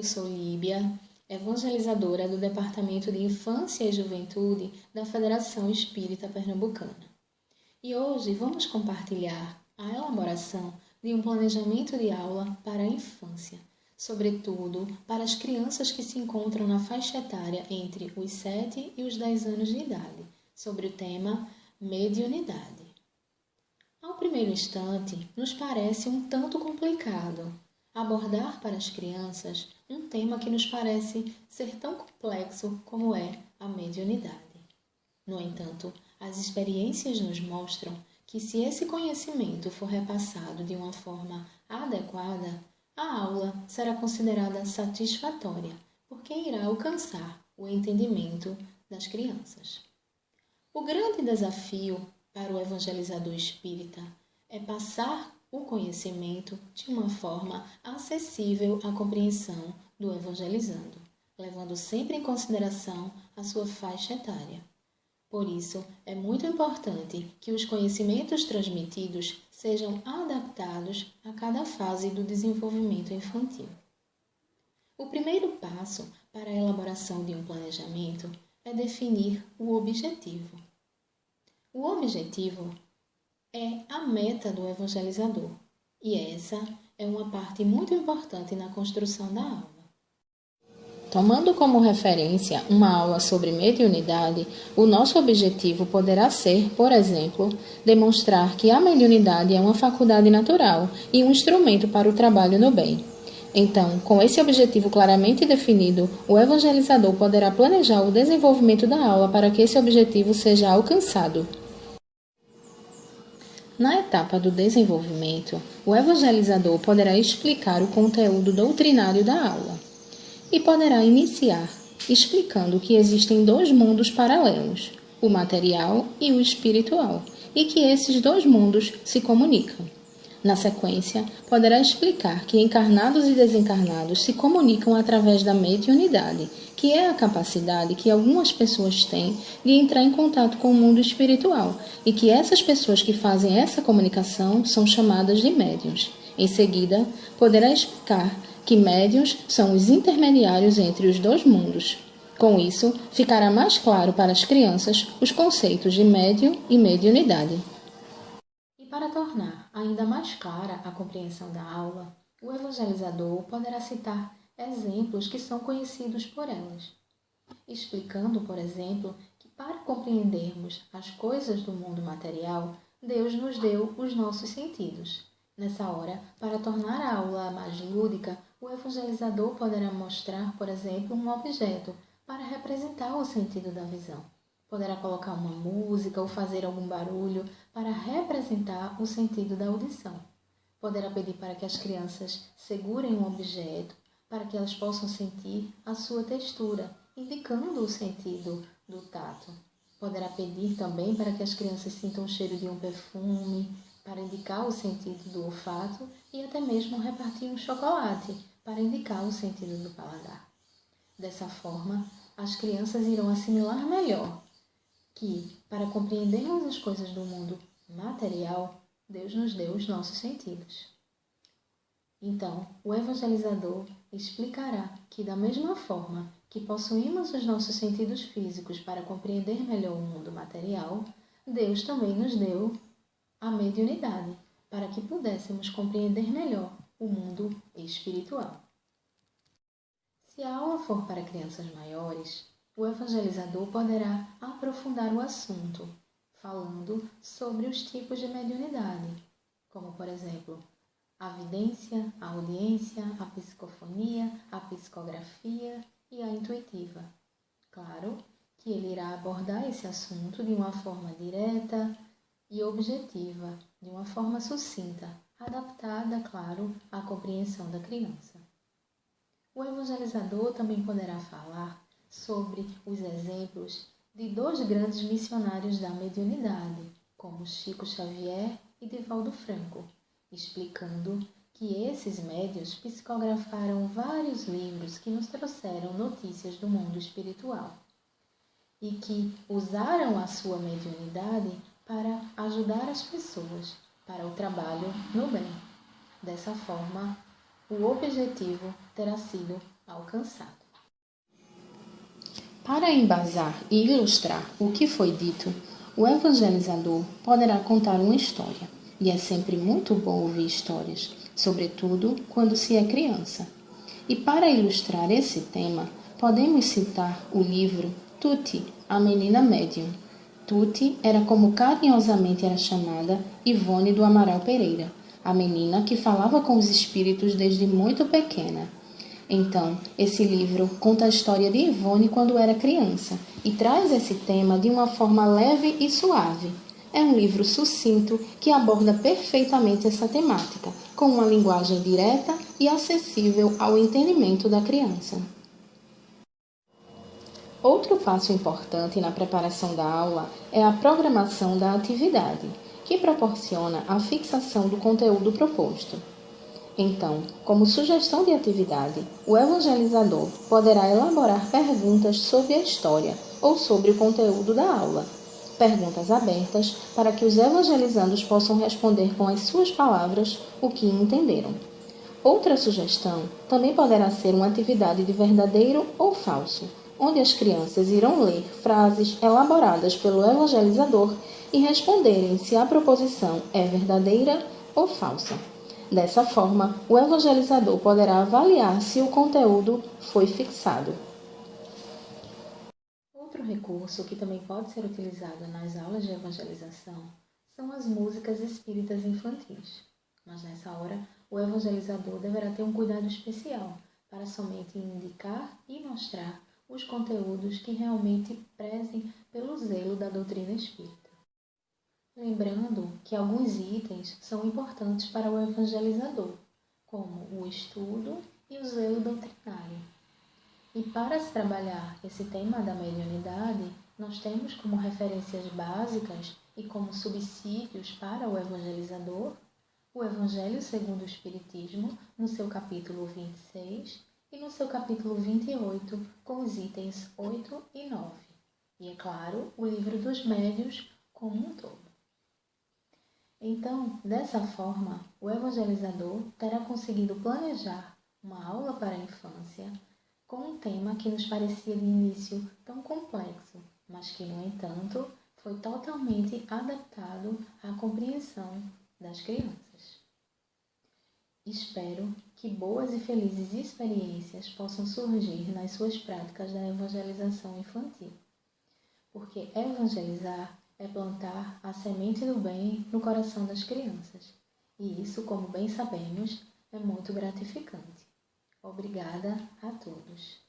sou Líbia, evangelizadora do Departamento de Infância e Juventude da Federação Espírita Pernambucana. E hoje vamos compartilhar a elaboração de um planejamento de aula para a infância, sobretudo para as crianças que se encontram na faixa etária entre os 7 e os 10 anos de idade, sobre o tema mediunidade. Ao primeiro instante, nos parece um tanto complicado abordar para as crianças um tema que nos parece ser tão complexo como é a mediunidade. No entanto, as experiências nos mostram que se esse conhecimento for repassado de uma forma adequada, a aula será considerada satisfatória, porque irá alcançar o entendimento das crianças. O grande desafio para o evangelizador espírita é passar o conhecimento de uma forma acessível à compreensão do evangelizando, levando sempre em consideração a sua faixa etária. Por isso, é muito importante que os conhecimentos transmitidos sejam adaptados a cada fase do desenvolvimento infantil. O primeiro passo para a elaboração de um planejamento é definir o objetivo. O objetivo é a meta do evangelizador, e essa é uma parte muito importante na construção da aula. Tomando como referência uma aula sobre mediunidade, o nosso objetivo poderá ser, por exemplo, demonstrar que a mediunidade é uma faculdade natural e um instrumento para o trabalho no bem. Então, com esse objetivo claramente definido, o evangelizador poderá planejar o desenvolvimento da aula para que esse objetivo seja alcançado. Na etapa do desenvolvimento, o evangelizador poderá explicar o conteúdo doutrinário da aula e poderá iniciar explicando que existem dois mundos paralelos, o material e o espiritual, e que esses dois mundos se comunicam. Na sequência, poderá explicar que encarnados e desencarnados se comunicam através da mediunidade, que é a capacidade que algumas pessoas têm de entrar em contato com o mundo espiritual, e que essas pessoas que fazem essa comunicação são chamadas de médiuns. Em seguida, poderá explicar que médiuns são os intermediários entre os dois mundos. Com isso, ficará mais claro para as crianças os conceitos de médium e mediunidade. Para tornar ainda mais clara a compreensão da aula, o evangelizador poderá citar exemplos que são conhecidos por elas, explicando, por exemplo, que para compreendermos as coisas do mundo material, Deus nos deu os nossos sentidos. Nessa hora, para tornar a aula mais lúdica, o evangelizador poderá mostrar, por exemplo, um objeto para representar o sentido da visão. Poderá colocar uma música ou fazer algum barulho para representar o sentido da audição. Poderá pedir para que as crianças segurem um objeto para que elas possam sentir a sua textura, indicando o sentido do tato. Poderá pedir também para que as crianças sintam o cheiro de um perfume, para indicar o sentido do olfato, e até mesmo repartir um chocolate para indicar o sentido do paladar. Dessa forma, as crianças irão assimilar melhor que, para compreendermos as coisas do mundo material, Deus nos deu os nossos sentidos. Então, o evangelizador explicará que, da mesma forma que possuímos os nossos sentidos físicos para compreender melhor o mundo material, Deus também nos deu a mediunidade para que pudéssemos compreender melhor o mundo espiritual. Se a aula for para crianças maiores, o evangelizador poderá aprofundar o assunto, falando sobre os tipos de mediunidade, como, por exemplo, a vidência, a audiência, a psicofonia, a psicografia e a intuitiva. Claro que ele irá abordar esse assunto de uma forma direta e objetiva, de uma forma sucinta, adaptada, claro, à compreensão da criança. O evangelizador também poderá falar sobre os exemplos de dois grandes missionários da mediunidade, como Chico Xavier e Divaldo Franco, explicando que esses médiuns psicografaram vários livros que nos trouxeram notícias do mundo espiritual e que usaram a sua mediunidade para ajudar as pessoas para o trabalho no bem. Dessa forma, o objetivo terá sido alcançado. Para embasar e ilustrar o que foi dito, o evangelizador poderá contar uma história, e é sempre muito bom ouvir histórias, sobretudo quando se é criança. E para ilustrar esse tema, podemos citar o livro Tuti, a Menina Médium. Tuti era como carinhosamente era chamada Ivone do Amaral Pereira, a menina que falava com os espíritos desde muito pequena. Então, esse livro conta a história de Ivone quando era criança e traz esse tema de uma forma leve e suave. É um livro sucinto que aborda perfeitamente essa temática, com uma linguagem direta e acessível ao entendimento da criança. Outro passo importante na preparação da aula é a programação da atividade, que proporciona a fixação do conteúdo proposto. Então, como sugestão de atividade, o evangelizador poderá elaborar perguntas sobre a história ou sobre o conteúdo da aula. Perguntas abertas para que os evangelizandos possam responder com as suas palavras o que entenderam. Outra sugestão também poderá ser uma atividade de verdadeiro ou falso, onde as crianças irão ler frases elaboradas pelo evangelizador e responderem se a proposição é verdadeira ou falsa. Dessa forma, o evangelizador poderá avaliar se o conteúdo foi fixado. Outro recurso que também pode ser utilizado nas aulas de evangelização são as músicas espíritas infantis. Mas nessa hora, o evangelizador deverá ter um cuidado especial para somente indicar e mostrar os conteúdos que realmente prezem pelo zelo da doutrina espírita. Lembrando que alguns itens são importantes para o evangelizador, como o estudo e o zelo doutrinário. E para se trabalhar esse tema da mediunidade, nós temos como referências básicas e como subsídios para o evangelizador o Evangelho segundo o Espiritismo, no seu capítulo 26 e no seu capítulo 28, com os itens 8 e 9. E, é claro, o Livro dos Médiuns como um todo. Então, dessa forma, o evangelizador terá conseguido planejar uma aula para a infância com um tema que nos parecia de início tão complexo, mas que, no entanto, foi totalmente adaptado à compreensão das crianças. Espero que boas e felizes experiências possam surgir nas suas práticas da evangelização infantil, porque evangelizar é plantar a semente do bem no coração das crianças, e isso, como bem sabemos, é muito gratificante. Obrigada a todos.